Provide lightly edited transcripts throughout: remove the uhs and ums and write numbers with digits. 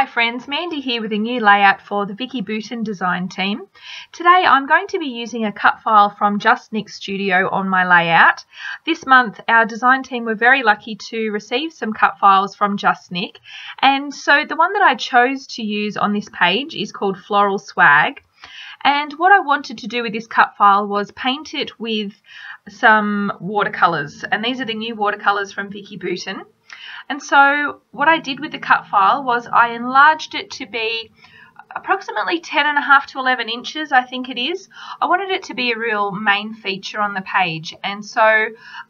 Hi friends, Mandy here with a new layout for the Vicki Boutin design team. Today I'm going to be using a cut file from Just Nick Studio on my layout. This month our design team were very lucky to receive some cut files from Just Nick, and so the one that I chose to use on this page is called Floral Swag. And what I wanted to do with this cut file was paint it with some watercolours, and these are the new watercolours from Vicki Boutin. And so what I did with the cut file was I enlarged it to be approximately 10.5 to 11 inches, I think it is. I wanted it to be a real main feature on the page, and so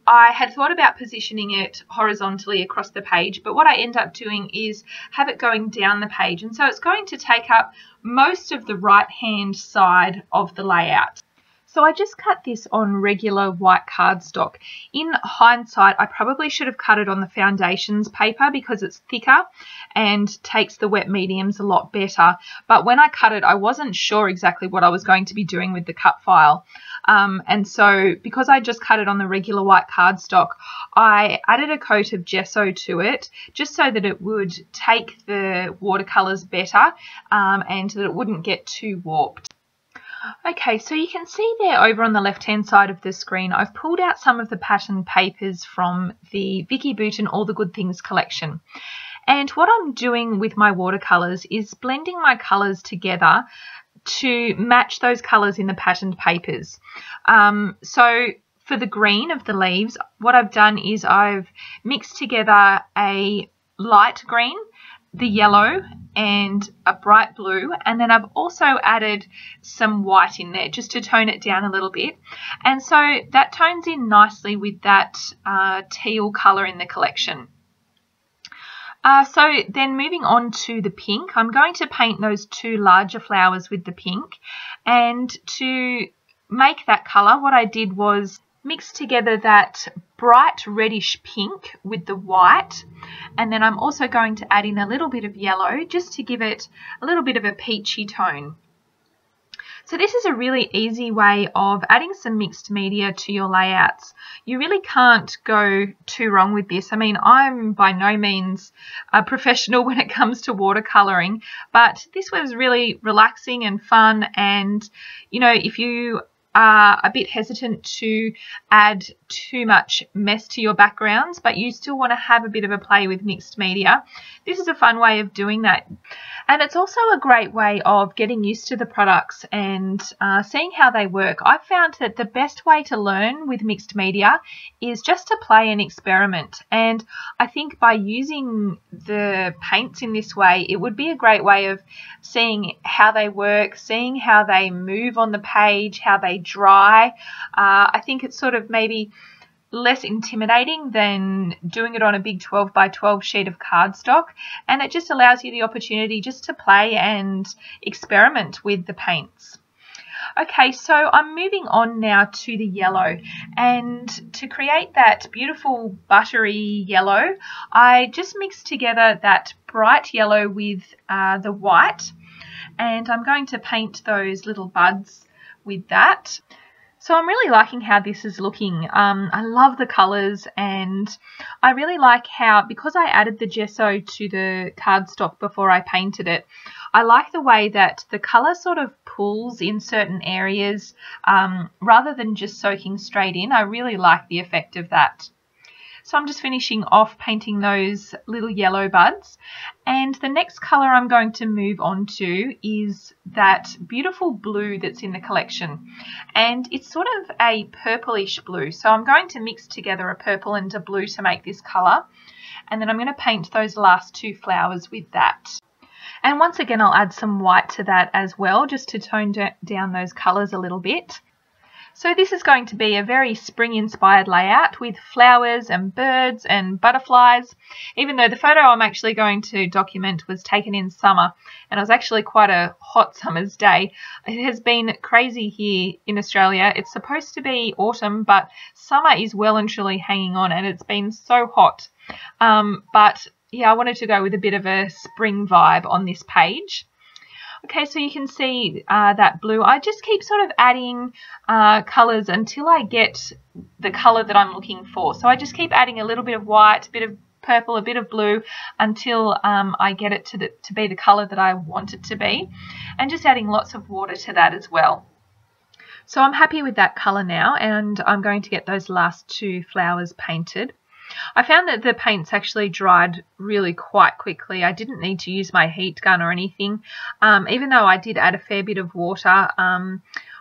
I had thought about positioning it horizontally across the page, but what I end up doing is have it going down the page, and so it's going to take up most of the right hand side of the layout. So I just cut this on regular white cardstock. In hindsight, I probably should have cut it on the foundations paper because it's thicker and takes the wet mediums a lot better. But when I cut it, I wasn't sure exactly what I was going to be doing with the cut file. And so because I just cut it on the regular white cardstock, I added a coat of gesso to it just so that it would take the watercolours better and that it wouldn't get too warped. Okay, so you can see there over on the left hand side of the screen I've pulled out some of the pattern papers from the Vicki Boutin All the Good Things collection. And what I'm doing with my watercolours is blending my colours together to match those colours in the patterned papers. So for the green of the leaves, what I've done is I've mixed together a light green, the yellow and a bright blue, and then I've also added some white in there just to tone it down a little bit, and so that tones in nicely with that teal colour in the collection. So then moving on to the pink, I'm going to paint those two larger flowers with the pink, and to make that colour what I did was mix together that bright reddish pink with the white, and then I'm also going to add in a little bit of yellow just to give it a little bit of a peachy tone. So this is a really easy way of adding some mixed media to your layouts. You really can't go too wrong with this. I mean, I'm by no means a professional when it comes to watercolouring, but this was really relaxing and fun, and you know, if you are a bit hesitant to add too much mess to your backgrounds, but you still want to have a bit of a play with mixed media, this is a fun way of doing that. And it's also a great way of getting used to the products and seeing how they work. I've found that the best way to learn with mixed media is just to play and experiment, and I think by using the paints in this way, it would be a great way of seeing how they work, seeing how they move on the page, how they dry. I think it's sort of maybe less intimidating than doing it on a big 12 by 12 sheet of cardstock, and it just allows you the opportunity just to play and experiment with the paints. Okay, so I'm moving on now to the yellow, and to create that beautiful buttery yellow, I just mixed together that bright yellow with the white, and I'm going to paint those little buds with that. So I'm really liking how this is looking. I love the colours, and I really like how, because I added the gesso to the cardstock before I painted it, I like the way that the colour sort of pulls in certain areas rather than just soaking straight in. I really like the effect of that. So I'm just finishing off painting those little yellow buds, and the next colour I'm going to move on to is that beautiful blue that's in the collection, and it's sort of a purplish blue, so I'm going to mix together a purple and a blue to make this colour, and then I'm going to paint those last two flowers with that. And once again I'll add some white to that as well, just to tone down those colours a little bit. So this is going to be a very spring-inspired layout with flowers and birds and butterflies, even though the photo I'm actually going to document was taken in summer, and it was actually quite a hot summer's day. It has been crazy here in Australia. It's supposed to be autumn, but summer is well and truly hanging on, and it's been so hot. But yeah, I wanted to go with a bit of a spring vibe on this page. Okay, so you can see that blue. I just keep sort of adding colours until I get the colour that I'm looking for. So I just keep adding a little bit of white, a bit of purple, a bit of blue, until I get it to be the colour that I want it to be, and just adding lots of water to that as well. So I'm happy with that colour now, and I'm going to get those last 2 flowers painted. I found that the paints actually dried really quite quickly. I didn't need to use my heat gun or anything. Even though I did add a fair bit of water,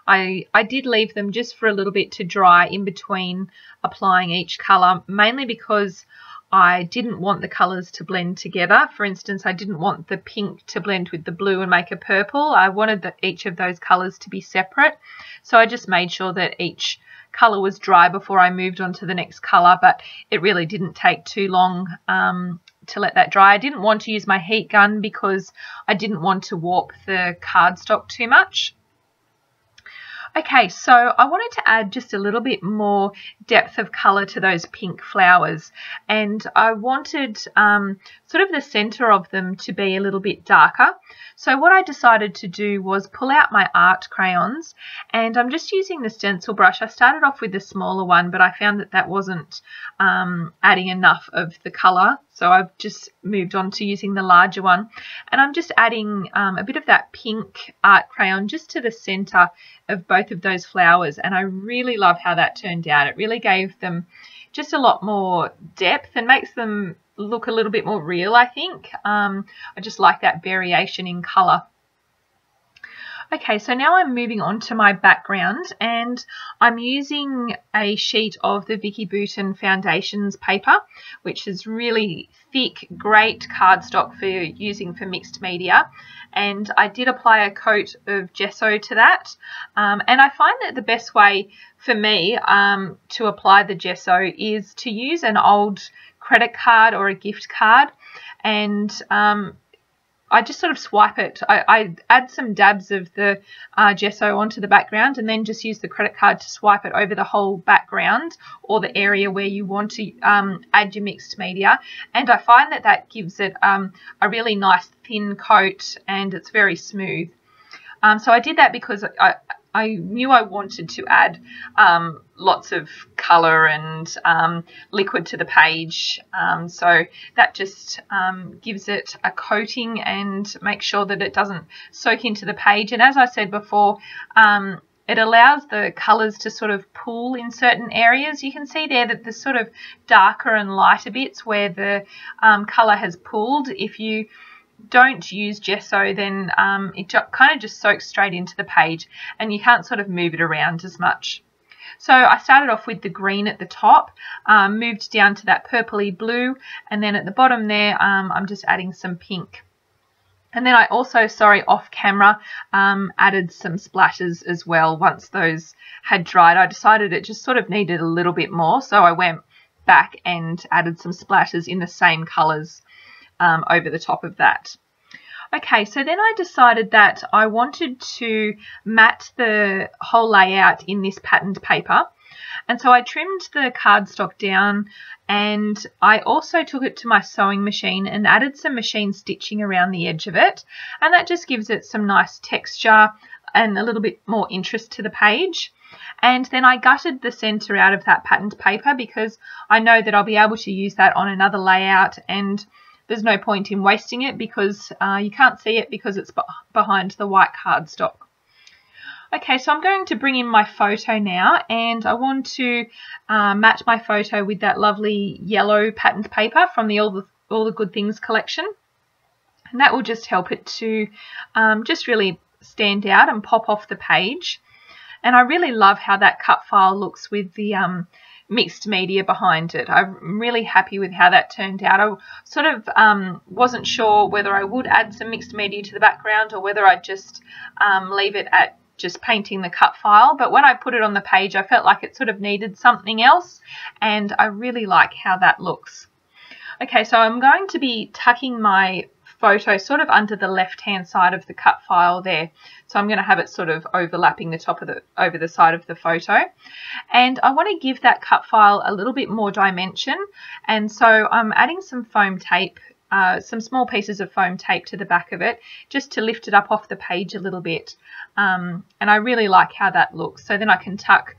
I did leave them just for a little bit to dry in between applying each colour, mainly because I didn't want the colours to blend together. For instance, I didn't want the pink to blend with the blue and make a purple. I wanted each of those colours to be separate. So I just made sure that each colour was dry before I moved on to the next colour, but it really didn't take too long to let that dry. I didn't want to use my heat gun because I didn't want to warp the cardstock too much. Okay, so I wanted to add just a little bit more depth of colour to those pink flowers, and I wanted sort of the centre of them to be a little bit darker. So what I decided to do was pull out my art crayons, and I'm just using the stencil brush. I started off with the smaller one, but I found that that wasn't adding enough of the colour, so I've just moved on to using the larger one, and I'm just adding a bit of that pink art crayon just to the centre of both of those flowers, and I really love how that turned out. It really gave them just a lot more depth and makes them look a little bit more real, I think. I just like that variation in colour. Okay, so now I'm moving on to my background, and I'm using a sheet of the Vicki Boutin Foundations paper, which is really thick, great cardstock for using for mixed media. And I did apply a coat of gesso to that. And I find that the best way for me to apply the gesso is to use an old credit card or a gift card, and I just sort of swipe it. I add some dabs of the gesso onto the background, and then just use the credit card to swipe it over the whole background or the area where you want to add your mixed media. And I find that that gives it a really nice thin coat, and it's very smooth. So I did that because I knew I wanted to add lots of colour and liquid to the page, so that just gives it a coating and makes sure that it doesn't soak into the page. And as I said before, it allows the colours to sort of pool in certain areas. You can see there that the sort of darker and lighter bits where the colour has pooled, if you don't use gesso, then it kind of just soaks straight into the page, and you can't sort of move it around as much. So I started off with the green at the top, moved down to that purpley blue, and then at the bottom there I'm just adding some pink. And then I also, off camera, added some splatters as well. Once those had dried, I decided it just sort of needed a little bit more, so I went back and added some splatters in the same colours over the top of that. Okay, so then I decided that I wanted to mat the whole layout in this patterned paper, and so I trimmed the cardstock down, and I also took it to my sewing machine and added some machine stitching around the edge of it, and that just gives it some nice texture and a little bit more interest to the page. And then I gutted the centre out of that patterned paper because I know that I'll be able to use that on another layout, and there's no point in wasting it because you can't see it because it's behind the white cardstock. Okay, so I'm going to bring in my photo now, and I want to match my photo with that lovely yellow patterned paper from the All the Good Things collection. And that will just help it to just really stand out and pop off the page. And I really love how that cut file looks with the mixed media behind it. I'm really happy with how that turned out. I sort of wasn't sure whether I would add some mixed media to the background or whether I'd just leave it at just painting the cut file, but when I put it on the page I felt like it sort of needed something else, and I really like how that looks. Okay, so I'm going to be tucking my photo sort of under the left hand side of the cut file there, so I'm going to have it sort of overlapping the top of over the side of the photo, and I want to give that cut file a little bit more dimension, and so I'm adding some foam tape some small pieces of foam tape to the back of it just to lift it up off the page a little bit. And I really like how that looks. So then I can tuck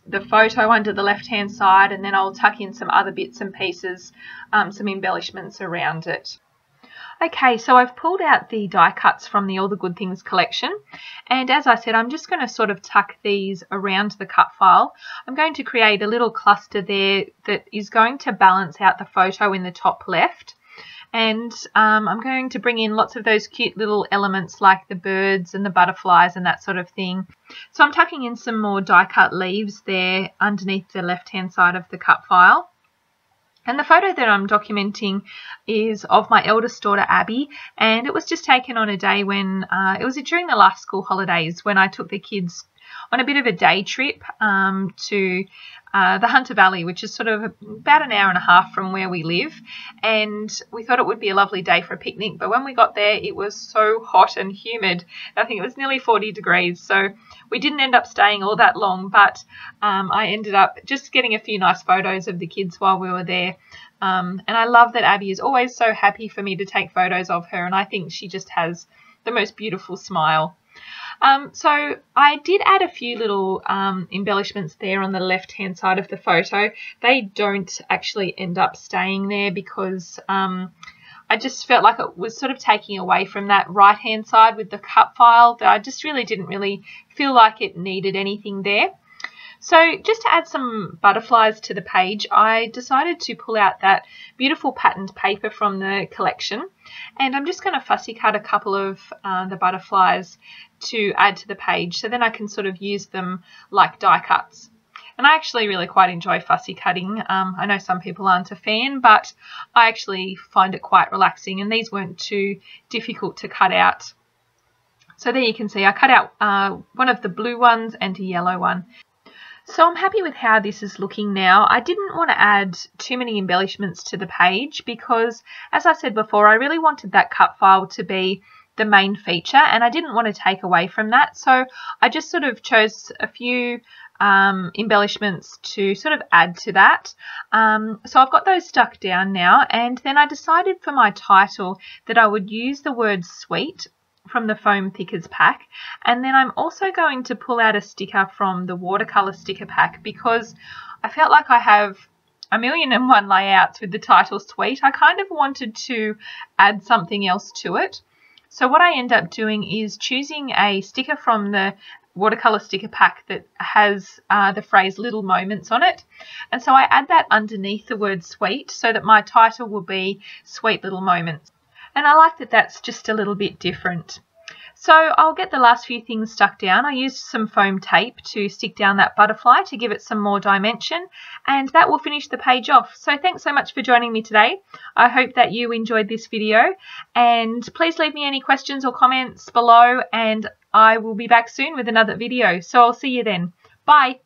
the photo under the left hand side, and then I'll tuck in some other bits and pieces, some embellishments around it. Okay, so I've pulled out the die cuts from the All the Good Things collection, and as I said, I'm just going to sort of tuck these around the cut file. I'm going to create a little cluster there that is going to balance out the photo in the top left, and I'm going to bring in lots of those cute little elements like the birds and the butterflies and that sort of thing. So I'm tucking in some more die cut leaves there underneath the left hand side of the cut file. And the photo that I'm documenting is of my eldest daughter, Abby, and it was just taken on a day when, it was during the last school holidays when I took the kids on a bit of a day trip to the Hunter Valley, which is sort of about an hour and a half from where we live, and we thought it would be a lovely day for a picnic, but when we got there it was so hot and humid. I think it was nearly 40 degrees, so we didn't end up staying all that long, but I ended up just getting a few nice photos of the kids while we were there. And I love that Abby is always so happy for me to take photos of her, and I think she just has the most beautiful smile. So I did add a few little embellishments there on the left hand side of the photo. They don't actually end up staying there because I just felt like it was sort of taking away from that right hand side with the cut file, that I just really didn't feel like it needed anything there. So just to add some butterflies to the page, I decided to pull out that beautiful patterned paper from the collection, and I'm just going to fussy cut a couple of the butterflies to add to the page, so then I can sort of use them like die cuts. And I actually really quite enjoy fussy cutting. I know some people aren't a fan, but I actually find it quite relaxing, and these weren't too difficult to cut out. So there you can see I cut out one of the blue ones and a yellow one. So I'm happy with how this is looking now. I didn't want to add too many embellishments to the page because, as I said before, I really wanted that cut file to be the main feature, and I didn't want to take away from that. So I just sort of chose a few embellishments to sort of add to that. So I've got those stuck down now, and then I decided for my title that I would use the word sweet from the foam thickers pack, and then I'm also going to pull out a sticker from the watercolor sticker pack because I felt like I have a million and one layouts with the title sweet. I kind of wanted to add something else to it. So what I end up doing is choosing a sticker from the watercolor sticker pack that has the phrase little moments on it, and so I add that underneath the word sweet so that my title will be sweet little moments. And I like that that's just a little bit different. So I'll get the last few things stuck down. I used some foam tape to stick down that butterfly to give it some more dimension, and that will finish the page off. So thanks so much for joining me today. I hope that you enjoyed this video, and please leave me any questions or comments below, and I will be back soon with another video. So I'll see you then. Bye.